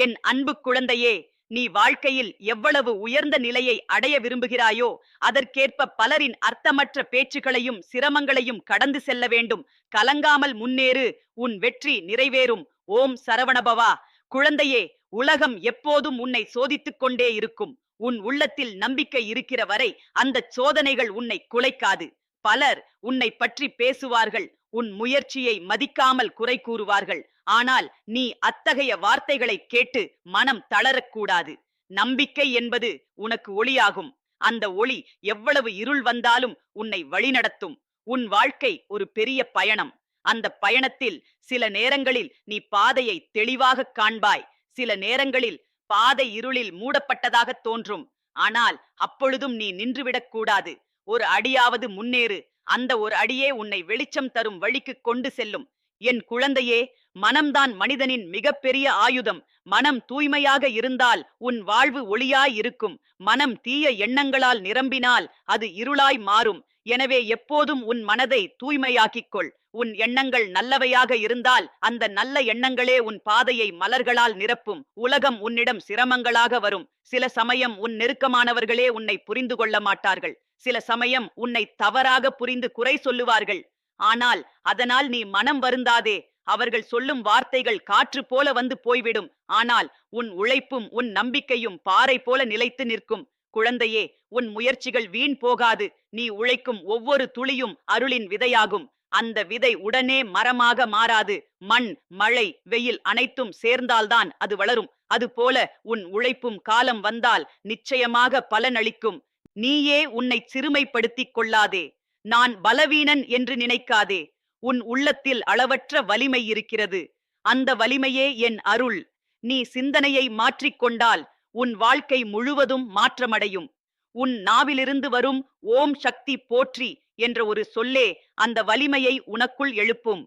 என் அன்பு குழந்தையே, நீ வாழ்க்கையில் எவ்வளவு உயர்ந்த நிலையை அடைய விரும்புகிறாயோ அதற்கேற்ப பலரின் அர்த்தமற்ற பேச்சுகளையும் சிரமங்களையும் கடந்து செல்ல வேண்டும். கலங்காமல் முன்னேறு, உன் வெற்றி நிறைவேறும். ஓம் சரவணபவா. குழந்தையே, உலகம் எப்போதும் உன்னை சோதித்துக் கொண்டே இருக்கும். உன் உள்ளத்தில் நம்பிக்கை இருக்கிற வரை அந்த சோதனைகள் உன்னை குலைக்காது. பலர் உன்னை பற்றி பேசுவார்கள், உன் முயற்சியை மதிக்காமல் குறை கூறுவார்கள். ஆனால் நீ அத்தகைய வார்த்தைகளை கேட்டு மனம் தளரக்கூடாது. நம்பிக்கை என்பது உனக்கு ஒளியாகும். அந்த ஒளி எவ்வளவு இருள் வந்தாலும் உன்னை வழிநடத்தும். உன் வாழ்க்கை ஒரு பெரிய பயணம். அந்த பயணத்தில் சில நேரங்களில் நீ பாதையை தெளிவாக காண்பாய். சில நேரங்களில் பாதை இருளில் மூடப்பட்டதாக தோன்றும். ஆனால் அப்பொழுதும் நீ நின்றுவிடக் கூடாது. ஒரு அடியாவது முன்னேறு. அந்த ஒரு அடியே உன்னை வெளிச்சம் தரும் வழிக்கு கொண்டு செல்லும். என் குழந்தையே, மனம்தான் மனிதனின் மிகப்பெரிய ஆயுதம். மனம் தூய்மையாக இருந்தால் உன் வாழ்வு ஒளியாய் இருக்கும். மனம் தீய எண்ணங்களால் நிரம்பினால் அது இருளாய் மாறும். எனவே எப்போதும் உன் மனதை தூய்மையாக்கிக்கொள். உன் எண்ணங்கள் நல்லவையாக இருந்தால் அந்த நல்ல எண்ணங்களே உன் பாதையை மலர்களால் நிரப்பும். உலகம் உன்னிடம் சிரமங்களாக வரும். சில சமயம் உன் நெருக்கமானவர்களே உன்னை புரிந்து கொள்ள மாட்டார்கள். சில சமயம் உன்னை தவறாக புரிந்து குறை சொல்லுவார்கள். ஆனால் அதனால் நீ மனம் வருந்தாதே. அவர்கள் சொல்லும் வார்த்தைகள் காற்று போல வந்து போய்விடும். ஆனால் உன் உழைப்பும் உன் நம்பிக்கையும் பாறை போல நிலைத்து நிற்கும். குழந்தையே, உன் முயற்சிகள் வீண் போகாது. நீ உழைக்கும் ஒவ்வொரு துளியும் அருளின் விதையாகும். அந்த விதை உடனே மரமாக மாறாது. மண், மழை, வெயில் அனைத்தும் சேர்ந்தால்தான் அது வளரும். அதுபோல உன் உழைப்பும் காலம் வந்தால் நிச்சயமாக பலனளிக்கும். நீயே உன்னை சிறுமைப்படுத்திக் கொள்ளாதே. நான் பலவீனன் என்று நினைக்காதே. உன் உள்ளத்தில் அளவற்ற வலிமை இருக்கிறது. அந்த வலிமையே என் அருள். நீ சிந்தனையை மாற்றிக்கொண்டால் உன் வாழ்க்கை முழுவதும் மாற்றமடையும். உன் நாவிலிருந்து வரும் ஓம் சக்தி போற்றி என்ற ஒரு சொல்லே அந்த வலிமையை உனக்குள் எழுப்பும்.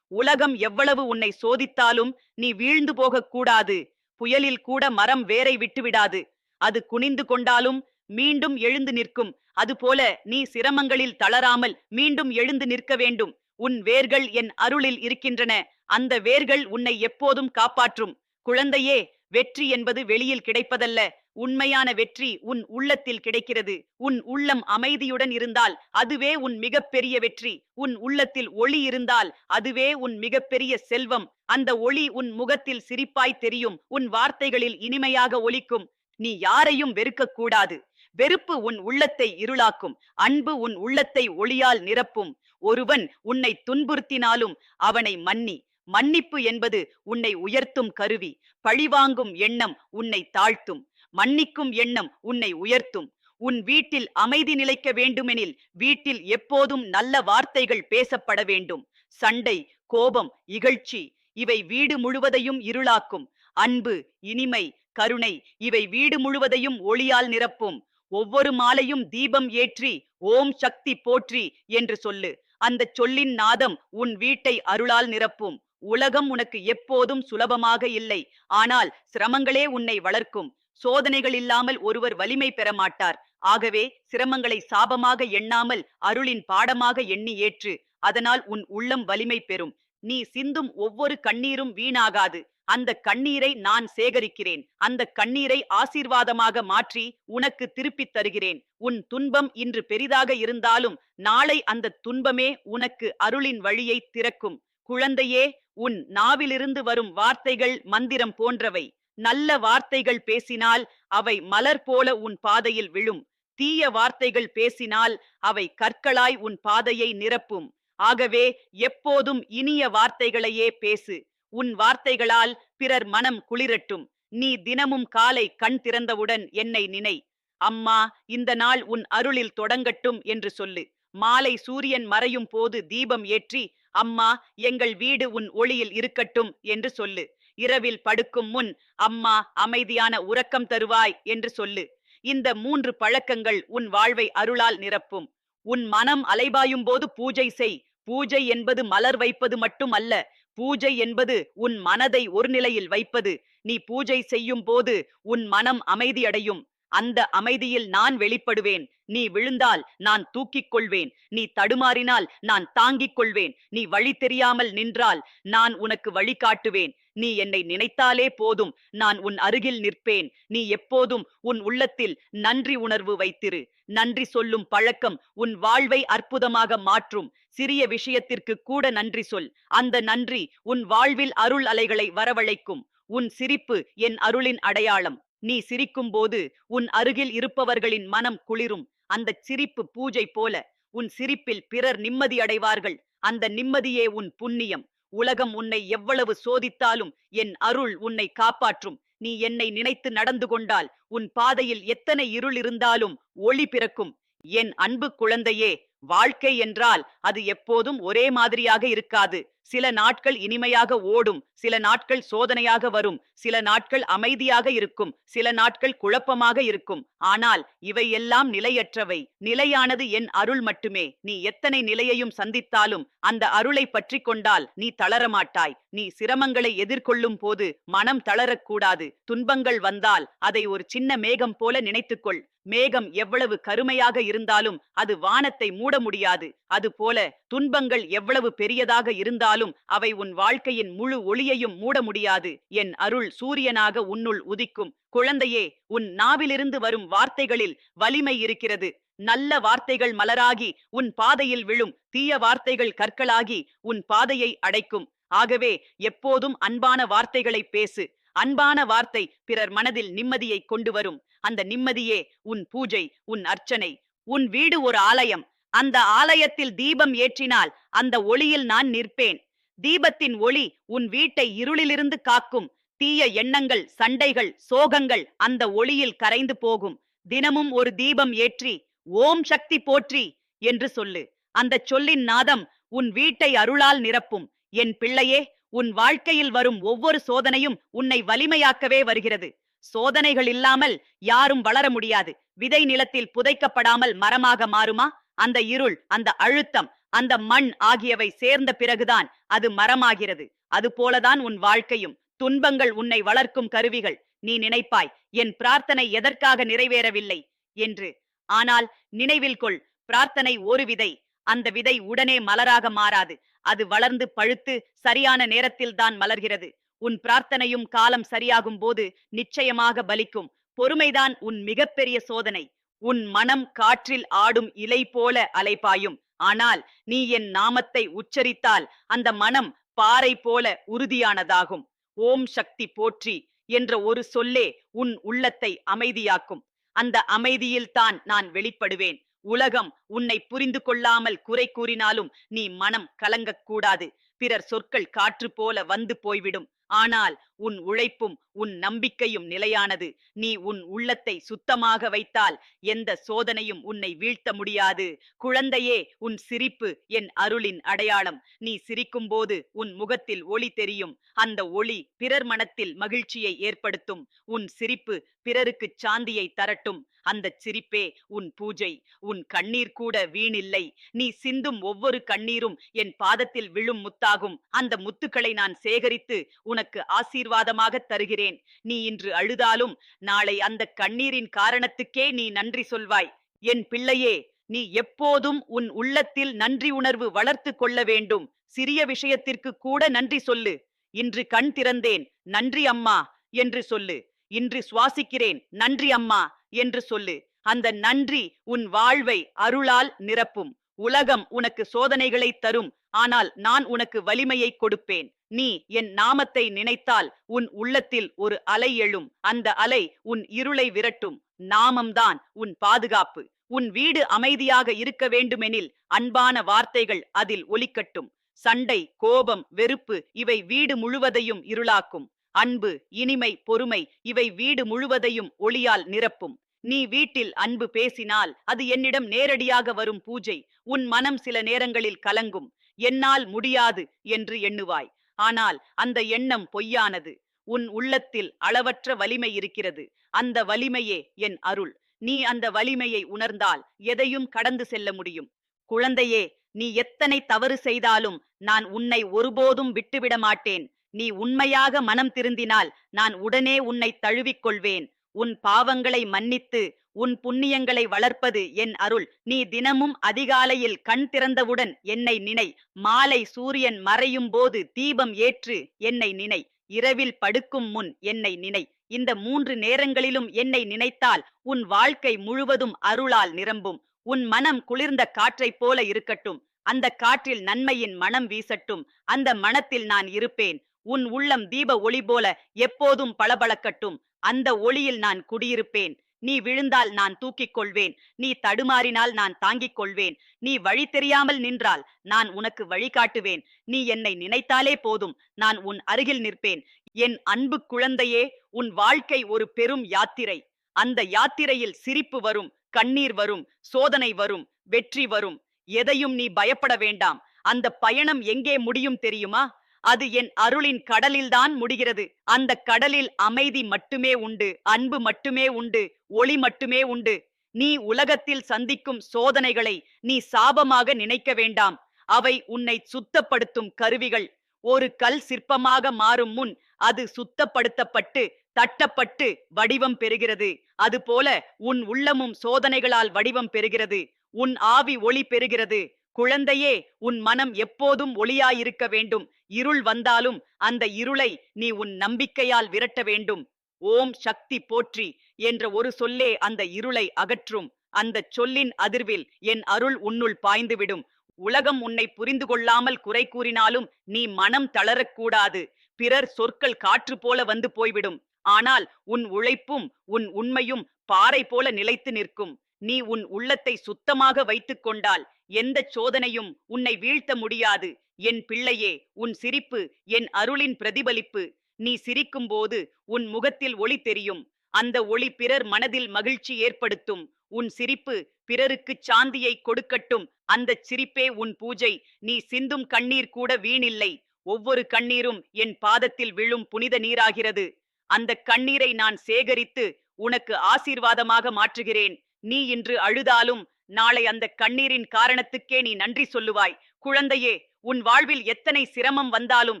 உலகம் எவ்வளவு உன்னை சோதித்தாலும் நீ வீழ்ந்து போகக்கூடாது. புயலில் கூட மரம் வேரை விட்டுவிடாது. அது குனிந்து கொண்டாலும் மீண்டும் எழுந்து நிற்கும். அதுபோல நீ சிரமங்களில் தளராமல் மீண்டும் எழுந்து நிற்க வேண்டும். உன் வேர்கள் என் அருளில் இருக்கின்றன. அந்த வேர்கள் உன்னை எப்போதும் காப்பாற்றும். குழந்தையே, வெற்றி என்பது வெளியில் கிடைப்பதல்ல. உண்மையான வெற்றி உன் உள்ளத்தில் கிடைக்கிறது. உன் உள்ளம் அமைதியுடன் இருந்தால் அதுவே உன் மிகப்பெரிய வெற்றி. உன் உள்ளத்தில் ஒளி இருந்தால் அதுவே உன் மிகப்பெரிய செல்வம். அந்த ஒளி உன் முகத்தில் சிரிப்பாய் தெரியும். உன் வார்த்தைகளில் இனிமையாக ஒலிக்கும். நீ யாரையும் வெறுக்க கூடாது. வெறுப்பு உன் உள்ளத்தை இருளாக்கும். அன்பு உன் உள்ளத்தை ஒளியால் நிரப்பும். ஒருவன் உன்னை துன்புறுத்தினாலும் அவனை மன்னி. மன்னிப்பு என்பது உன்னை உயர்த்தும் கருவி. பழிவாங்கும் எண்ணம் உன்னை தாழ்த்தும். மன்னிக்கும் எண்ணம் உன்னை உயர்த்தும். உன் வீட்டில் அமைதி நிலைக்க வேண்டுமெனில் வீட்டில் எப்போதும் நல்ல வார்த்தைகள் பேசப்பட வேண்டும். சண்டை, கோபம், இகழ்ச்சி இவை வீடு முழுவதையும் இருளாக்கும். அன்பு, இனிமை, கருணை இவை வீடு முழுவதையும் ஒளியால் நிரப்பும். ஒவ்வொரு மாலையும் தீபம் ஏற்றி ஓம் சக்தி போற்றி என்று சொல்லு. அந்த சொல்லின் நாதம் உன் வீட்டை அருளால் நிரப்பும். உலகம் உனக்கு எப்போதும் சுலபமாக இல்லை. ஆனால் சிரமங்களே உன்னை வளர்க்கும். சோதனைகள் இல்லாமல் ஒருவர் வலிமை பெற மாட்டார். ஆகவே சிரமங்களை சாபமாக எண்ணாமல் அருளின் பாடமாக எண்ணி ஏற்று. அதனால் உன் உள்ளம் வலிமை பெறும். நீ சிந்தும் ஒவ்வொரு கண்ணீரும் வீணாகாது. அந்த கண்ணீரை நான் சேகரிக்கிறேன். அந்த கண்ணீரை ஆசீர்வாதமாக மாற்றி உனக்கு திருப்பித் தருகிறேன். உன் துன்பம் இன்று பெரிதாக இருந்தாலும் நாளை அந்த துன்பமே உனக்கு அருளின் வழியை திறக்கும். குழந்தையே, உன் நாவிலிருந்து வரும் வார்த்தைகள் மந்திரம் போன்றவை. நல்ல வார்த்தைகள் பேசினால் அவை மலர் போல உன் பாதையில் விழும். தீய வார்த்தைகள் பேசினால் அவை கற்களாய் உன் பாதையை நிரப்பும். ஆகவே எப்போதும் இனிய வார்த்தைகளையே பேசு. உன் வார்த்தைகளால் பிறர் மனம் குளிரட்டும். நீ தினமும் காலை கண் திறந்தவுடன் என்னை நினை. அம்மா, இந்த நாள் உன் அருளில் தொடங்கட்டும் என்று சொல்லு. மாலை சூரியன் மறையும் போது தீபம் ஏற்றி அம்மா, எங்கள் வீடு உன் ஒளியில் இருக்கட்டும் என்று சொல்லு. இரவில் படுக்கும் முன் அம்மா, அமைதியான உறக்கம் தருவாய் என்று சொல்லு. இந்த 3 பழக்கங்கள் உன் வாழ்வை அருளால் நிரப்பும். உன் மனம் அலைபாயும் போது பூஜை செய். பூஜை என்பது மலர் வைப்பது மட்டும் அல்ல. பூஜை என்பது உன் மனதை ஒரு நிலையில் வைப்பது. நீ பூஜை செய்யும் போது உன் மனம் அமைதியடையும். அந்த அமைதியில் நான் வெளிப்படுவேன். நீ விழுந்தால் நான் தூக்கிக் கொள்வேன். நீ தடுமாறினால் நான் தாங்கிக் கொள்வேன். நீ வழி தெரியாமல் நின்றால் நான் உனக்கு வழிகாட்டுவேன். நீ என்னை நினைத்தாலே போதும், நான் உன் அருகில் நிற்பேன். நீ எப்போதும் உன் உள்ளத்தில் நன்றி உணர்வு வைத்திரு. நன்றி சொல்லும் பழக்கம் உன் வாழ்வை அற்புதமாக மாற்றும். சிறிய விஷயத்திற்கு கூட நன்றி சொல். அந்த நன்றி உன் வாழ்வில் அருள் அலைகளை வரவழைக்கும். உன் சிரிப்பு என் அருளின் அடையாளம். நீ சிரிக்கும்போது உன் அருகில் இருப்பவர்களின் மனம் குளிரும். அந்தச் சிரிப்பு பூஜை போல. உன் சிரிப்பில் பிறர் நிம்மதி அடைவார்கள். அந்த நிம்மதியே உன் புண்ணியம். உலகம் உன்னை எவ்வளவு சோதித்தாலும் என் அருள் உன்னை காப்பாற்றும். நீ என்னை நினைத்து நடந்து கொண்டால் உன் பாதையில் எத்தனை இருள் இருந்தாலும் ஒளி பிறக்கும். என் அன்பு குழந்தையே, வாழ்க்கை என்றால் அது எப்போதும் ஒரே மாதிரியாக இருக்காது. சில நாட்கள் இனிமையாக ஓடும், சில நாட்கள் சோதனையாக வரும், சில நாட்கள் அமைதியாக இருக்கும், சில நாட்கள் குழப்பமாக இருக்கும். ஆனால் இவை எல்லாம் நிலையற்றவை. நிலையானது என் அருள் மட்டுமே. நீ எத்தனை நிலையையும் சந்தித்தாலும் அந்த அருளை பற்றி கொண்டால் நீ தளரமாட்டாய். நீ சிரமங்களை எதிர்கொள்ளும் போது மனம் தளரக்கூடாது. துன்பங்கள் வந்தால் அதை ஒரு சின்ன மேகம் போல நினைத்துக்கொள். மேகம் எவ்வளவு கருமையாக இருந்தாலும் அது வானத்தை மூட முடியாது. அதுபோல துன்பங்கள் எவ்வளவு பெரியதாக இருந்தாலும் அவை உன் வாழ்க்கையின் முழு ஒளியையும் மூட முடியாது. என் அருள் சூரியனாக உன்னுள் உதிக்கும். குழந்தையே, உன் நாவிலிருந்து வரும் வார்த்தைகளில் வலிமை இருக்கிறது. நல்ல வார்த்தைகள் மலராகி உன் பாதையில் விழும். தீய வார்த்தைகள் கற்களாகி உன் பாதையை அடைக்கும். ஆகவே எப்போதும் அன்பான வார்த்தைகளை பேசு. அன்பான வார்த்தை பிறர் மனதில் நிம்மதியை கொண்டு வரும். அந்த நிம்மதியே உன் பூஜை, உன் அர்ச்சனை. உன் வீடு ஒரு ஆலயம். அந்த ஆலயத்தில் தீபம் ஏற்றினால் அந்த ஒளியில் நான் நிற்பேன். தீபத்தின் ஒளி உன் வீட்டை இருளிலிருந்து காக்கும். தீய எண்ணங்கள், சண்டைகள், சோகங்கள் அந்த ஒளியில் கரைந்து போகும். தினமும் ஒரு தீபம் ஏற்றி ஓம் சக்தி போற்றி என்று சொல்லு. அந்த சொல்லின் நாதம் உன் வீட்டை அருளால் நிரப்பும். என் பிள்ளையே, உன் வாழ்க்கையில் வரும் ஒவ்வொரு சோதனையும் உன்னை வலிமையாக்கவே வருகிறது. சோதனைகள் இல்லாமல் யாரும் வளர முடியாது. விதை நிலத்தில் புதைக்கப்படாமல் மரமாக மாறுமா? அந்த இருள், அந்த அழுத்தம், அந்த மண் ஆகியவை சேர்ந்த பிறகுதான் அது மரமாகிறது. அது போலதான் உன் வாழ்க்கையும். துன்பங்கள் உன்னை வளர்க்கும் கருவிகள். நீ நினைப்பாய், என் பிரார்த்தனை எதற்காக நிறைவேறவில்லை என்று. ஆனால் நினைவில் கொள், பிரார்த்தனை ஒரு விதை. அந்த விதை உடனே மலராக மாறாது. அது வளர்ந்து பழுத்து சரியான நேரத்தில் தான் மலர்கிறது. உன் பிரார்த்தனையும் காலம் சரியாகும் போது நிச்சயமாக பலிக்கும். பொறுமைதான் உன் மிகப்பெரிய சோதனை. உன் மனம் காற்றில் ஆடும் இலை போல அலைபாயும். ஆனால் நீ என் நாமத்தை உச்சரித்தால் அந்த மனம் பாறை போல உறுதியானதாகும். ஓம் சக்தி போற்றி என்ற ஒரு சொல்லே உன் உள்ளத்தை அமைதியாக்கும். அந்த அமைதியில்தான் நான் வெளிப்படுவேன். உலகம் உன்னை புரிந்து கொள்ளாமல் குறை கூறினாலும் நீ மனம் கலங்கக்கூடாது. பிறர் சொற்கள் காற்று போல வந்து போய்விடும். ஆனால் உன் உழைப்பும் உன் நம்பிக்கையும் நிலையானது. நீ உன் உள்ளத்தை சுத்தமாக வைத்தால் எந்த சோதனையும் உன்னை வீழ்த்த முடியாது. குழந்தையே, உன் சிரிப்பு என் அருளின் அடையாளம். நீ சிரிக்கும்போது உன் முகத்தில் ஒளி தெரியும். அந்த ஒளி பிறர் மனத்தில் மகிழ்ச்சியை ஏற்படுத்தும். உன் சிரிப்பு பிறருக்கு சாந்தியை தரட்டும். அந்த சிரிப்பே உன் பூஜை. உன் கண்ணீர் கூட வீணில்லை. நீ சிந்தும் ஒவ்வொரு கண்ணீரும் என் பாதத்தில் விழும் முத்தாகும். அந்த முத்துக்களை நான் சேகரித்து உனக்கு ஆசீர்வாதமாக தருகிறேன். நீ இன்று அழுதாலும் நாளை அந்த கண்ணீரின் காரணத்துக்கே நீ நன்றி சொல்வாய். என் பிள்ளையே, நீ எப்போதும் உன் உள்ளத்தில் நன்றி உணர்வு வளர்த்து கொள்ள வேண்டும். சிறிய விஷயத்திற்கு கூட நன்றி சொல்லு. இன்று கண் திறந்தேன், நன்றி அம்மா என்று சொல்லு. இன்று சுவாசிக்கிறேன், நன்றி அம்மா என்று சொல்லு. அந்த நன்றி உன் வாழ்வை அருளால் நிரப்பும். உலகம் உனக்கு சோதனைகளை தரும். ஆனால் நான் உனக்கு வலிமையை கொடுப்பேன். நீ என் நாமத்தை நினைத்தால் உன் உள்ளத்தில் ஒரு அலை எழும். அந்த அலை உன் இருளை விரட்டும். நாமம்தான் உன் பாதுகாப்பு. உன் வீடு அமைதியாக இருக்க வேண்டுமெனில் அன்பான வார்த்தைகள் அதில் ஒலிக்கட்டும். சண்டை, கோபம், வெறுப்பு இவை வீடு முழுவதையும் இருளாக்கும். அன்பு, இனிமை, பொறுமை இவை வீடு முழுவதையும் ஒளியால் நிரப்பும். நீ வீட்டில் அன்பு பேசினால் அது என்னிடம் நேரடியாக வரும் பூஜை. உன் மனம் சில நேரங்களில் கலங்கும். என்னால் முடியாது என்று எண்ணுவாய். ஆனால் அந்த எண்ணம் பொய்யானது. உன் உள்ளத்தில் அளவற்ற வலிமை இருக்கிறது. அந்த வலிமையே என் அருள். நீ அந்த வலிமையை உணர்ந்தால் எதையும் கடந்து செல்ல முடியும். குழந்தையே, நீ எத்தனை தவறு செய்தாலும் நான் உன்னை ஒருபோதும் விட்டுவிட மாட்டேன். நீ உண்மையாக மனம் திருந்தினால் நான் உடனே உன்னை தழுவிக்கொள்வேன். உன் பாவங்களை மன்னித்து உன் புண்ணியங்களை வளர்ப்பது என் அருள். நீ தினமும் அதிகாலையில் கண் திறந்தவுடன் என்னை நினை. மாலை சூரியன் மறையும் போது தீபம் ஏற்று என்னை நினை. இரவில் படுக்கும் முன் என்னை நினை. இந்த 3 நேரங்களிலும் என்னை நினைத்தால் உன் வாழ்க்கை முழுவதும் அருளால் நிரம்பும். உன் மனம் குளிர்ந்த காற்றைப் போல இருக்கட்டும். அந்த காற்றில் நன்மையின் மனம் வீசட்டும். அந்த மனத்தில் நான் இருப்பேன். உன் உள்ளம் தீப ஒளி போல எப்போதும் பளபளக்கட்டும். அந்த ஒளியில் நான் குடியிருப்பேன். நீ விழுந்தால் நான் தூக்கிக் கொள்வேன். நீ தடுமாறினால் நான் தாங்கிக் கொள்வேன். நீ வழி தெரியாமல் நின்றால் நான் உனக்கு வழிகாட்டுவேன். நீ என்னை நினைத்தாலே போதும், நான் உன் அருகில் நிற்பேன். என் அன்பு குழந்தையே, உன் வாழ்க்கை ஒரு பெரும் யாத்திரை. அந்த யாத்திரையில் சிரிப்பு வரும், கண்ணீர் வரும், சோதனை வரும், வெற்றி வரும். எதையும் நீ பயப்பட வேண்டாம். அந்த பயணம் எங்கே முடியும் தெரியுமா? அது என் அருளின் கடலில்தான் முடிகிறது. அந்த கடலில் அமைதி மட்டுமே உண்டு, அன்பு மட்டுமே உண்டு, ஒளி மட்டுமே உண்டு. நீ உலகத்தில் சந்திக்கும் சோதனைகளை நீ சாபமாக நினைக்க வேண்டாம். அவை உன்னை சுத்தப்படுத்தும் கருவிகள். ஒரு கல் சிற்பமாக மாறும் முன் அது சுத்தப்படுத்தப்பட்டு தட்டப்பட்டு வடிவம் பெறுகிறது. அதுபோல உன் உள்ளமும் சோதனைகளால் வடிவம் பெறுகிறது. உன் ஆவி ஒளி பெறுகிறது. குழந்தையே, உன் மனம் எப்போதும் ஒளியாயிருக்க வேண்டும். இருள் வந்தாலும் அந்த இருளை நீ உன் நம்பிக்கையால் விரட்ட வேண்டும். ஓம் சக்தி போற்றி என்ற ஒரு சொல்லே அந்த இருளை அகற்றும். அந்த சொல்லின் அதிர்வில் என் அருள் உன்னுள் பாய்ந்துவிடும். உலகம் உன்னை புரிந்து கொள்ளாமல் குறை கூறினாலும் நீ மனம் தளரக்கூடாது. பிறர் சொற்கள் காற்று போல வந்து போய்விடும். ஆனால் உன் உழைப்பும் உன் உண்மையும் பாறை போல நிலைத்து நிற்கும். நீ உன் உள்ளத்தை சுத்தமாக வைத்துக் கொண்டால் எந்த சோதனையும் உன்னை வீழ்த்த முடியாது. என் பிள்ளையே, உன் சிரிப்பு என் அருளின் பிரதிபலிப்பு. நீ சிரிக்கும் போது உன் முகத்தில் ஒளி தெரியும். அந்த ஒளி பிறர் மனதில் மகிழ்ச்சி ஏற்படுத்தும். உன் சிரிப்பு பிறருக்கு சாந்தியை கொடுக்கட்டும். அந்த சிரிப்பே உன் பூஜை. நீ சிந்தும் கண்ணீர் கூட வீணில்லை. ஒவ்வொரு கண்ணீரும் என் பாதத்தில் விழும் புனித நீராகிறது. அந்த கண்ணீரை நான் சேகரித்து உனக்கு ஆசீர்வாதமாக மாற்றுகிறேன். நீ இன்று அழுதாலும் நாளை அந்த கண்ணீரின் காரணத்துக்கே நீ நன்றி சொல்லுவாய். குழந்தையே, உன் வாழ்வில் எத்தனை சிரமம் வந்தாலும்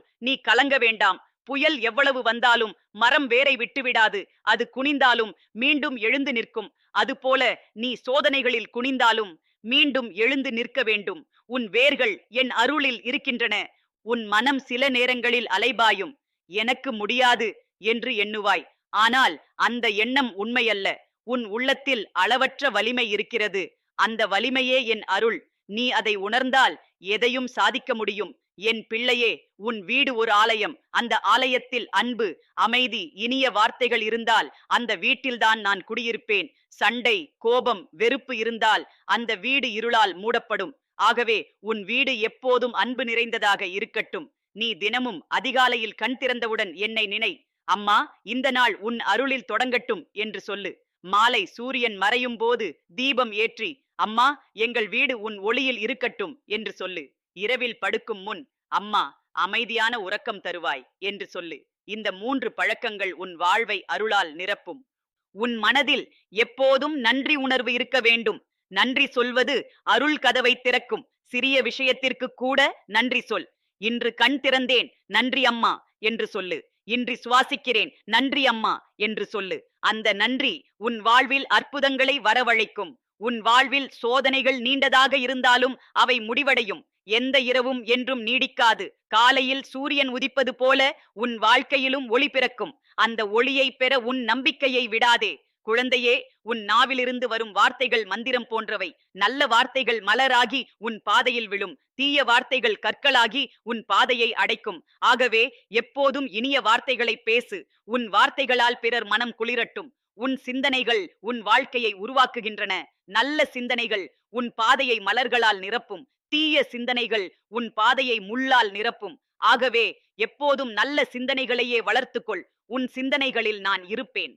நீ கலங்க வேண்டாம். புயல் எவ்வளவு வந்தாலும் மரம் வேரை விட்டுவிடாது. அது குனிந்தாலும் மீண்டும் எழுந்து நிற்கும். அதுபோல நீ சோதனைகளில் குனிந்தாலும் மீண்டும் எழுந்து நிற்க வேண்டும். உன் வேர்கள் என் அருளில் இருக்கின்றன. உன் மனம் சில நேரங்களில் அலைபாயும். எனக்கு முடியாது என்று எண்ணுவாய். ஆனால் அந்த எண்ணம் உண்மையல்ல. உன் உள்ளத்தில் அளவற்ற வலிமை இருக்கிறது. அந்த வலிமையே என் அருள். நீ அதை உணர்ந்தால் எதையும் சாதிக்க முடியும். என் பிள்ளையே, உன் வீடு ஒரு ஆலயம். அந்த ஆலயத்தில் அன்பு, அமைதி, இனிய வார்த்தைகள் இருந்தால் அந்த வீட்டில்தான் நான் குடியிருப்பேன். சண்டை, கோபம், வெறுப்பு இருந்தால் அந்த வீடு இருளால் மூடப்படும். ஆகவே உன் வீடு எப்போதும் அன்பு நிறைந்ததாக இருக்கட்டும். நீ தினமும் அதிகாலையில் கண் திறந்தவுடன் என்னை நினை. அம்மா, இந்த நாள் உன் அருளில் தொடங்கட்டும் என்று சொல்லு. மாலை சூரியன் மறையும் போது தீபம் ஏற்றி, அம்மா, எங்கள் வீடு உன் ஒளியில் இருக்கட்டும் என்று சொல்லு. இரவில் படுக்கும் முன், அம்மா, அமைதியான உறக்கம் தருவாய் என்று சொல்லு. இந்த 3 பழக்கங்கள் உன் வாழ்வை அருளால் நிரப்பும். உன் மனதில் எப்போதும் நன்றி உணர்வு இருக்க வேண்டும். நன்றி சொல்வது அருள் கதவை திறக்கும். சிறிய விஷயத்திற்கு கூட நன்றி சொல். இன்று கண் திறந்தேன், நன்றி அம்மா என்று சொல்லு. இன்று சுவாசிக்கிறேன், நன்றி அம்மா என்று சொல்லு. அந்த நன்றி உன் வாழ்வில் அற்புதங்களை வரவழைக்கும். உன் வாழ்வில் சோதனைகள் நீண்டதாக இருந்தாலும் அவை முடிவடையும். எந்த இரவும் என்றும் நீடிக்காது. காலையில் சூரியன் உதிப்பது போல உன் வாழ்க்கையிலும் ஒளி பிறக்கும். அந்த ஒளியை பெற உன் நம்பிக்கையை விடாதே. குழந்தையே, உன் நாவிலிருந்து வரும் வார்த்தைகள் மந்திரம் போன்றவை. நல்ல வார்த்தைகள் மலராகி உன் பாதையில் விழும். தீய வார்த்தைகள் கற்களாகி உன் பாதையை அடைக்கும். ஆகவே எப்போதும் இனிய வார்த்தைகளை பேசு. உன் வார்த்தைகளால் பிறர் மனம் குளிரட்டும். உன் சிந்தனைகள் உன் வாழ்க்கையை உருவாக்குகின்றன. நல்ல சிந்தனைகள் உன் பாதையை மலர்களால் நிரப்பும். தீய சிந்தனைகள் உன் பாதையை முள்ளால் நிரப்பும். ஆகவே எப்போதும் நல்ல சிந்தனைகளையே வளர்த்துக்கொள். உன் சிந்தனைகளில் நான் இருப்பேன்.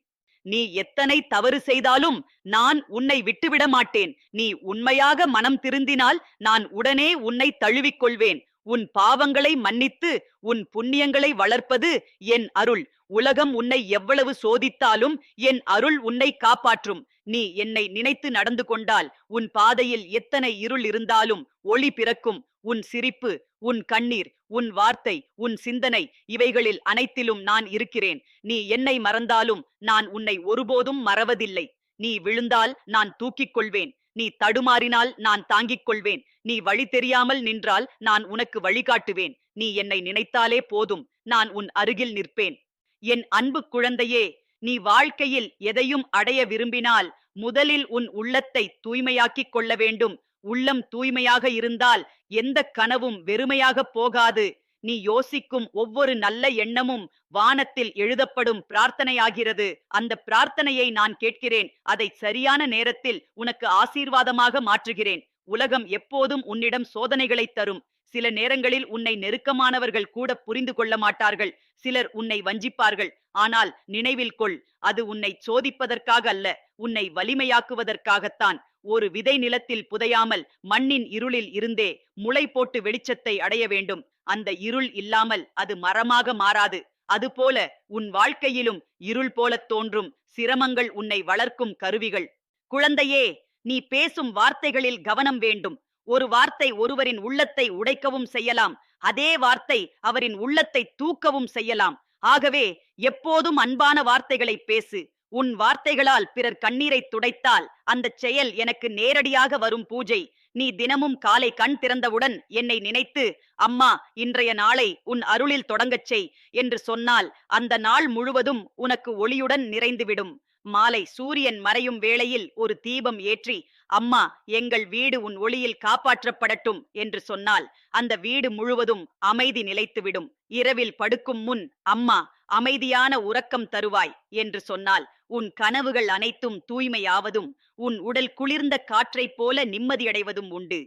நீ எத்தனை தவறு செய்தாலும் நான் உன்னை விட்டுவிட மாட்டேன். நீ உண்மையாக மனம் திருந்தினால் நான் உடனே உன்னை தழுவிக்கொள்வேன். உன் பாவங்களை மன்னித்து உன் புண்ணியங்களை வளர்ப்பது என் அருள். உலகம் உன்னை எவ்வளவு சோதித்தாலும் என் அருள் உன்னை காப்பாற்றும். நீ என்னை நினைத்து நடந்து கொண்டால் உன் பாதையில் எத்தனை இருள் இருந்தாலும் ஒளி பிறக்கும். உன் சிரிப்பு, உன் கண்ணீர், உன் வார்த்தை, உன் சிந்தனை, இவைகளில் அனைத்திலும் நான் இருக்கிறேன். நீ என்னை மறந்தாலும் நான் உன்னை ஒருபோதும் மறவதில்லை. நீ விழுந்தால் நான் தூக்கிக் கொள்வேன். நீ தடுமாறினால் நான் தாங்கிக் கொள்வேன். நீ வழி தெரியாமல் நின்றால் நான் உனக்கு வழிகாட்டுவேன். நீ என்னை நினைத்தாலே போதும், நான் உன் அருகில் நிற்பேன். என் அன்பு குழந்தையே, நீ வாழ்க்கையில் எதையும் அடைய விரும்பினால் முதலில் உன் உள்ளத்தை தூய்மையாக்கிக் கொள்ள வேண்டும். உள்ளம் தூய்மையாக இருந்தால் எந்த கனவும் வெறுமையாக போகாது. நீ யோசிக்கும் ஒவ்வொரு நல்ல எண்ணமும் வானத்தில் எழுதப்படும் பிரார்த்தனையாகிறது. அந்த பிரார்த்தனையை நான் கேட்கிறேன். அதை சரியான நேரத்தில் உனக்கு ஆசீர்வாதமாக மாற்றுகிறேன். உலகம் எப்போதும் உன்னிடம் சோதனைகளை தரும். சில நேரங்களில் உன்னை நெருக்கமானவர்கள் கூட புரிந்து கொள்ள மாட்டார்கள். சிலர் உன்னை வஞ்சிப்பார்கள். ஆனால் நினைவில் கொள், அது உன்னை சோதிப்பதற்காக அல்ல, உன்னை வலிமையாக்குவதற்காகத்தான். ஒரு விதை நிலத்தில் புதையாமல் மண்ணின் இருளில் இருந்தே முளை போட்டு வெளிச்சத்தை அடைய வேண்டும். அந்த இருள் இல்லாமல் அது மரமாக மாறாது. அதுபோல உன் வாழ்க்கையிலும் இருள் போலத் தோன்றும் சிரமங்கள் உன்னை வளர்க்கும் கருவிகள். குழந்தையே, நீ பேசும் வார்த்தைகளில் கவனம் வேண்டும். ஒரு வார்த்தை ஒருவரின் உள்ளத்தை உடைக்கவும் செய்யலாம். அதே வார்த்தை அவரின் உள்ளத்தை தூக்கவும் செய்யலாம். ஆகவே எப்போதும் அன்பான வார்த்தைகளை பேசு. உன் வார்த்தைகளால் பிறர் கண்ணீரை துடைத்தால் அந்த செயல் எனக்கு நேரடியாக வரும் பூஜை. நீ தினமும் காலை கண் திறந்தவுடன் என்னை நினைத்து, அம்மா, இன்றைய நாளை உன் அருளில் தொடங்கச் செய் என்று சொன்னால் அந்த நாள் முழுவதும் உனக்கு ஒளியுடன் நிறைந்துவிடும். மாலை சூரியன் மறையும் வேளையில் ஒரு தீபம் ஏற்றி, அம்மா, எங்கள் வீடு உன் ஒளியில் காப்பாற்றப்படட்டும் என்று சொன்னால் அந்த வீடு முழுவதும் அமைதி நிலைத்துவிடும். இரவில் படுக்கும் முன், அம்மா, அமைதியான உறக்கம் தருவாய் என்று சொன்னால் உன் கனவுகள் அனைத்தும் தூய்மையாவதும் உன் உடல் குளிர்ந்த காற்றைப் போல நிம்மதியடைவதும் உண்டு.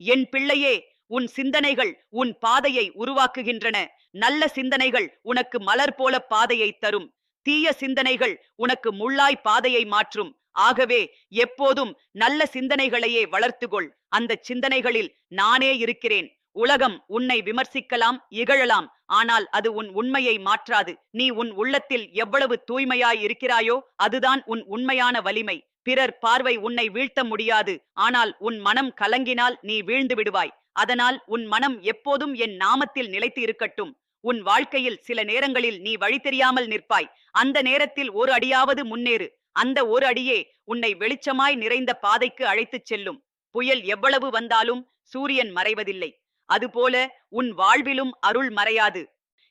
என் பிள்ளையே, உன் சிந்தனைகள் உன் பாதையை உருவாக்குகின்றன. நல்ல சிந்தனைகள் உனக்கு மலர் போல பாதையை தரும். தீய சிந்தனைகள் உனக்கு முள்ளாய் பாதையை மாற்றும். ஆகவே எப்போதும் நல்ல சிந்தனைகளையே வளர்த்துக்கொள். அந்த சிந்தனைகளில் நானே இருக்கிறேன். உலகம் உன்னை விமர்சிக்கலாம், இகழலாம். ஆனால் அது உன் உண்மையை மாற்றாது. நீ உன் உள்ளத்தில் எவ்வளவு தூய்மையாய் இருக்கிறாயோ அதுதான் உன் உண்மையான வலிமை. பிறர் பார்வை உன்னை வீழ்த்த முடியாது. ஆனால் உன் மனம் கலங்கினால் நீ வீழ்ந்து விடுவாய். அதனால் உன் மனம் எப்போதும் என் நாமத்தில் நிலைத்து இருக்கட்டும். உன் வாழ்க்கையில் சில நேரங்களில் நீ வழி தெரியாமல் நிற்பாய். அந்த நேரத்தில் ஒரு அடியாவது முன்னேறு. அந்த ஒரு அடியே உன்னை வெளிச்சமாய் நிறைந்த பாதைக்கு அழைத்துச் செல்லும். புயல் எவ்வளவு வந்தாலும் சூரியன் மறைவதில்லை. அதுபோல உன் வாழ்விலும் அருள் மறையாது.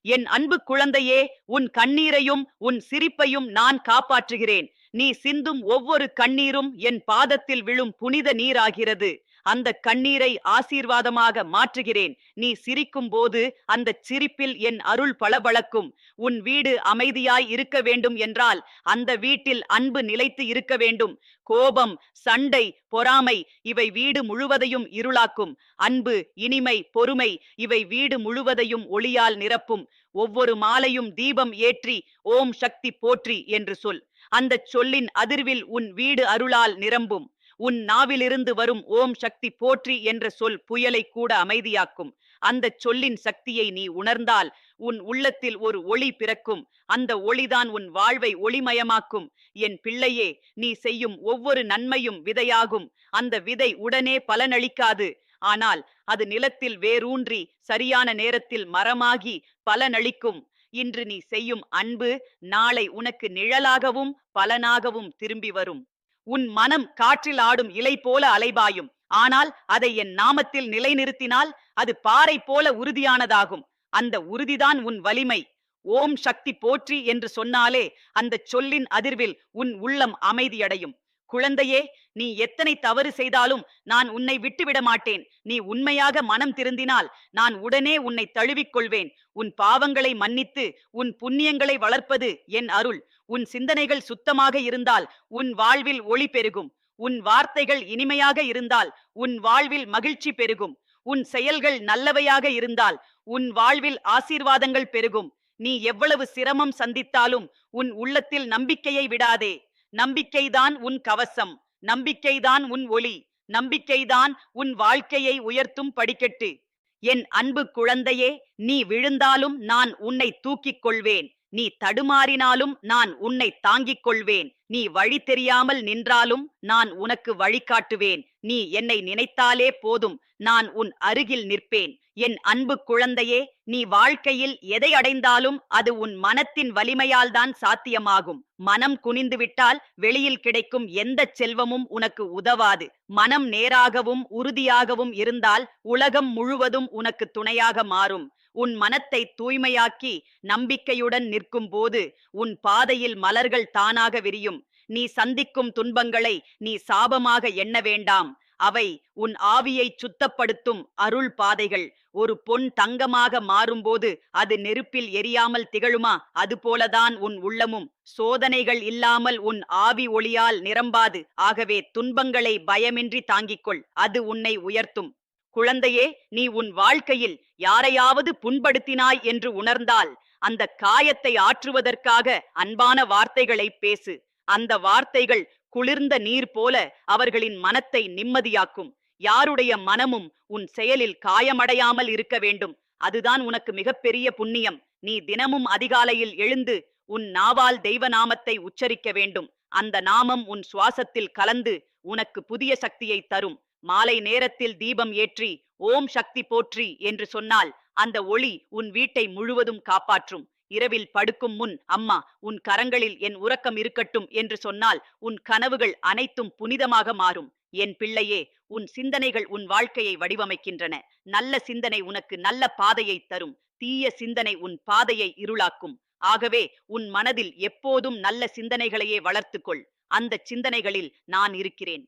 என் அன்பு குழந்தையே, உன் கண்ணீரையும் உன் சிரிப்பையும் நான் காப்பாற்றுகிறேன். நீ சிந்தும் ஒவ்வொரு கண்ணீரும் என் பாதத்தில் விழும் புனித நீராகிறது. அந்த கண்ணீரை ஆசீர்வாதமாக மாற்றுகிறேன். நீ சிரிக்கும் போது அந்த சிரிப்பில் என் அருள் பளபளக்கும். உன் வீடு அமைதியாய் இருக்க வேண்டும் என்றால் அந்த வீட்டில் அன்பு நிலைத்து இருக்க வேண்டும். கோபம், சண்டை, பொறாமை இவை வீடு முழுவதையும் இருளாக்கும். அன்பு, இனிமை, பொறுமை இவை வீடு முழுவதையும் ஒளியால் நிரப்பும். ஒவ்வொரு மாலையும் தீபம் ஏற்றி ஓம் சக்தி போற்றி என்று சொல். அந்த சொல்லின் அதிர்வில் உன் வீடு அருளால் நிரம்பும். உன் நாவிலிருந்து வரும் ஓம் சக்தி போற்றி என்ற சொல் புயலை கூட அமைதியாக்கும். அந்த சொல்லின் சக்தியை நீ உணர்ந்தால் உன் உள்ளத்தில் ஒரு ஒளி பிறக்கும். அந்த ஒளிதான் உன் வாழ்வை ஒளிமயமாக்கும். என் பிள்ளையே, நீ செய்யும் ஒவ்வொரு நன்மையும் விதையாகும். அந்த விதை உடனே பலனளிக்காது. ஆனால் அது நிலத்தில் வேரூன்றி சரியான நேரத்தில் மரமாகி பலனளிக்கும். இன்று நீ செய்யும் அன்பு நாளை உனக்கு நிழலாகவும் பலனாகவும் திரும்பி வரும். உன் மனம் காற்றில் ஆடும் இலை போல அலைபாயும். ஆனால் அதை என் நாமத்தில் நிலைநிறுத்தினால் அது பாறை போல உறுதியானதாகும். அந்த உறுதிதான் உன் வலிமை. ஓம் சக்தி போற்றி என்று சொன்னாலே அந்த சொல்லின் அதிர்வில் உன் உள்ளம் அமைதியடையும். குழந்தையே, நீ எத்தனை தவறு செய்தாலும் நான் உன்னை விட்டுவிட மாட்டேன். நீ உண்மையாக மனம் திருந்தினால் நான் உடனே உன்னை தழுவிக்கொள்வேன். உன் பாவங்களை மன்னித்து உன் புண்ணியங்களை வளர்ப்பது என் அருள். உன் சிந்தனைகள் சுத்தமாக இருந்தால் உன் வாழ்வில் ஒளி பெருகும். உன் வார்த்தைகள் இனிமையாக இருந்தால் உன் வாழ்வில் மகிழ்ச்சி பெருகும். உன் செயல்கள் நல்லவையாக இருந்தால் உன் வாழ்வில் ஆசீர்வாதங்கள் பெருகும். நீ எவ்வளவு சிரமம் சந்தித்தாலும் உன் உள்ளத்தில் நம்பிக்கையை விடாதே. நம்பிக்கைதான் உன் கவசம். நம்பிக்கைதான் உன் ஒளி. நம்பிக்கைதான் உன் வாழ்க்கையை உயர்த்தும் படிக்கட்டு. என் அன்பு குழந்தையே, நீ விழுந்தாலும் நான் உன்னை தூக்கிக் கொள்வேன். நீ தடுமாறினாலும் நான் உன்னை தாங்கிக் கொள்வேன். நீ வழி தெரியாமல் நின்றாலும் நான் உனக்கு வழிகாட்டுவேன். நீ என்னை நினைத்தாலே போதும், நான் உன் அருகில் நிற்பேன். என் அன்பு குழந்தையே, நீ வாழ்க்கையில் எதை அடைந்தாலும் அது உன் மனத்தின் வலிமையால் தான் சாத்தியமாகும். மனம் குனிந்துவிட்டால் வெளியில் கிடைக்கும் எந்த செல்வமும் உனக்கு உதவாது. மனம் நேராகவும் உறுதியாகவும் இருந்தால் உலகம் முழுவதும் உனக்கு துணையாக மாறும். உன் மனத்தை தூய்மையாக்கி நம்பிக்கையுடன் நிற்கும் போது உன் பாதையில் மலர்கள் தானாக விரியும். நீ சந்திக்கும் துன்பங்களை நீ சாபமாக எண்ண வேண்டாம். அவை உன் ஆவியை சுத்தப்படுத்தும் அருள் பாதைகள். ஒரு பொன் தங்கமாக மாறும்போது அது நெருப்பில் எரியாமல் திகழுமா? அதுபோலதான் உன் உள்ளமும். சோதனைகள் இல்லாமல் உன் ஆவி ஒளியால் நிரம்பாது. ஆகவே துன்பங்களை பயமின்றி தாங்கிக்கொள், அது உன்னை உயர்த்தும். குழந்தையே, நீ உன் வாழ்க்கையில் யாரையாவது புண்படுத்தினாய் என்று உணர்ந்தால் அந்த காயத்தை ஆற்றுவதற்காக அன்பான வார்த்தைகளை பேசு. அந்த வார்த்தைகள் குளிர்ந்த நீர் போல அவர்களின் மனத்தை நிம்மதியாக்கும். யாருடைய மனமும் உன் செயலில் காயமடையாமல் இருக்க வேண்டும். அதுதான் உனக்கு மிகப்பெரிய புண்ணியம். நீ தினமும் அதிகாலையில் எழுந்து உன் நாவால் தெய்வ நாமத்தை உச்சரிக்க வேண்டும். அந்த நாமம் உன் சுவாசத்தில் கலந்து உனக்கு புதிய சக்தியை தரும். மாலை நேரத்தில் தீபம் ஏற்றி ஓம் சக்தி போற்றி என்று சொன்னால் அந்த ஒளி உன் வீட்டை முழுவதும் காப்பாற்றும். இரவில் படுக்கும் முன் அம்மா உன் கரங்களில் என் உறக்கம் இருக்கட்டும் என்று சொன்னால் உன் கனவுகள் அனைத்தும் புனிதமாக மாறும். என் பிள்ளையே, உன் சிந்தனைகள் உன் வாழ்க்கையை வடிவமைக்கின்றன. நல்ல சிந்தனை உனக்கு நல்ல பாதையை தரும். தீய சிந்தனை உன் பாதையை இருளாக்கும். ஆகவே உன் மனதில் எப்போதும் நல்ல சிந்தனைகளையே வளர்த்துக்கொள். அந்த சிந்தனைகளில் நான் இருக்கிறேன்.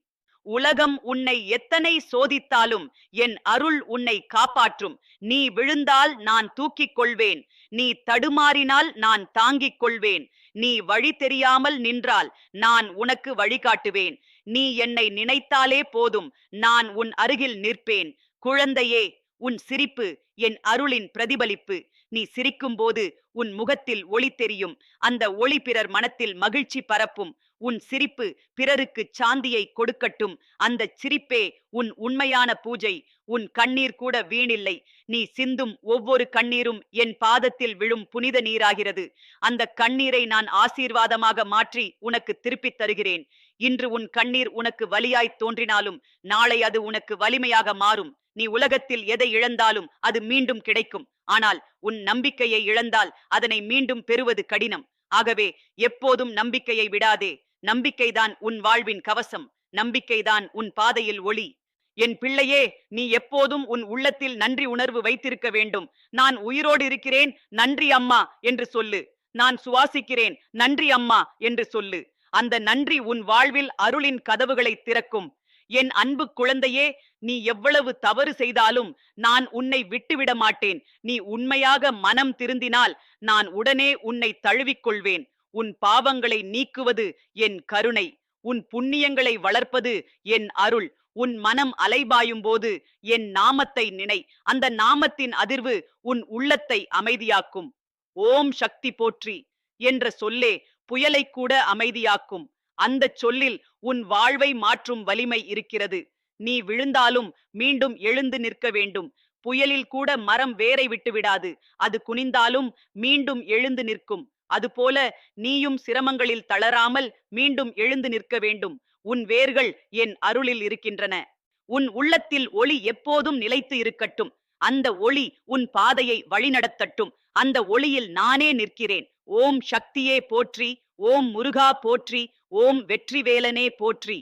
உலகம் உன்னை எத்தனை சோதித்தாலும் என் அருள் உன்னை காப்பாற்றும். நீ விழுந்தால் நான் தூக்கிக் கொள்வேன். நீ தடுமாறினால் நான் தாங்கிக் கொள்வேன். நீ வழி தெரியாமல் நின்றால் நான் உனக்கு வழிகாட்டுவேன். நீ என்னை நினைத்தாலே போதும், நான் உன் அருகில் நிற்பேன். குழந்தையே, உன் சிரிப்பு என் அருளின் பிரதிபலிப்பு. நீ சிரிக்கும்போது உன் முகத்தில் ஒளி தெரியும். அந்த ஒளி பிறர் மனத்தில் மகிழ்ச்சி பரப்பும். உன் சிரிப்பு பிறருக்கு சாந்தியை கொடுக்கட்டும். அந்த சிரிப்பே உன் உண்மையான பூஜை. உன் கண்ணீர் கூட வீணில்லை. நீ சிந்தும் ஒவ்வொரு கண்ணீரும் என் பாதத்தில் விழும் புனித நீராகிறது. அந்த கண்ணீரை நான் ஆசீர்வாதமாக மாற்றி உனக்கு திருப்பித் தருகிறேன். இன்று உன் கண்ணீர் உனக்கு வலியாய் தோன்றினாலும் நாளை அது உனக்கு வலிமையாக மாறும். நீ உலகத்தில் எதை இழந்தாலும் அது மீண்டும் கிடைக்கும். ஆனால் உன் நம்பிக்கையை இழந்தால் அதனை மீண்டும் பெறுவது கடினம். ஆகவே எப்போதும் நம்பிக்கையை விடாதே. நம்பிக்கைதான் உன் வாழ்வின் கவசம். நம்பிக்கைதான் உன் பாதையில் ஒளி. என் பிள்ளையே, நீ எப்போதும் உன் உள்ளத்தில் நன்றி உணர்வு வைத்திருக்க வேண்டும். நான் உயிரோடு இருக்கிறேன், நன்றி அம்மா என்று சொல்லு. நான் சுவாசிக்கிறேன், நன்றி அம்மா என்று சொல்லு. அந்த நன்றி உன் வாழ்வில் அருளின் கதவுகளை திறக்கும். என் அன்பு குழந்தையே, நீ எவ்வளவு தவறு செய்தாலும் நான் உன்னை விட்டுவிட மாட்டேன். நீ உண்மையாக மனம் திருந்தினால் நான் உடனே உன்னை தழுவிக்கொள்வேன். உன் பாவங்களை நீக்குவது என் கருணை. உன் புண்ணியங்களை வளர்ப்பது என் அருள். உன் மனம் அலைபாயும் போது என் நாமத்தை நினை. அந்த நாமத்தின் அதிர்வு உன் உள்ளத்தை அமைதியாக்கும். ஓம் சக்தி போற்றி என்ற சொல்லே புயலை கூட அமைதியாக்கும். அந்த சொல்லில் உன் வாழ்வை மாற்றும் வலிமை இருக்கிறது. நீ விழுந்தாலும் மீண்டும் எழுந்து நிற்க வேண்டும். புயலில் கூட மரம் வேரை விட்டு விடாது. அது குனிந்தாலும் மீண்டும் எழுந்து நிற்கும். அதுபோல நீயும் சிரமங்களில் தளராமல் மீண்டும் எழுந்து நிற்க வேண்டும். உன் வேர்கள் என் அருளில் இருக்கின்றன. உன் உள்ளத்தில் ஒளி எப்போதும் நிலைத்து இருக்கட்டும். அந்த ஒளி உன் பாதையை வழிநடத்தட்டும். அந்த ஒளியில் நானே நிற்கிறேன். ஓம் சக்தியே போற்றி. ஓம் முருகா போற்றி. ஓம் வெற்றிவேலனே போற்றி.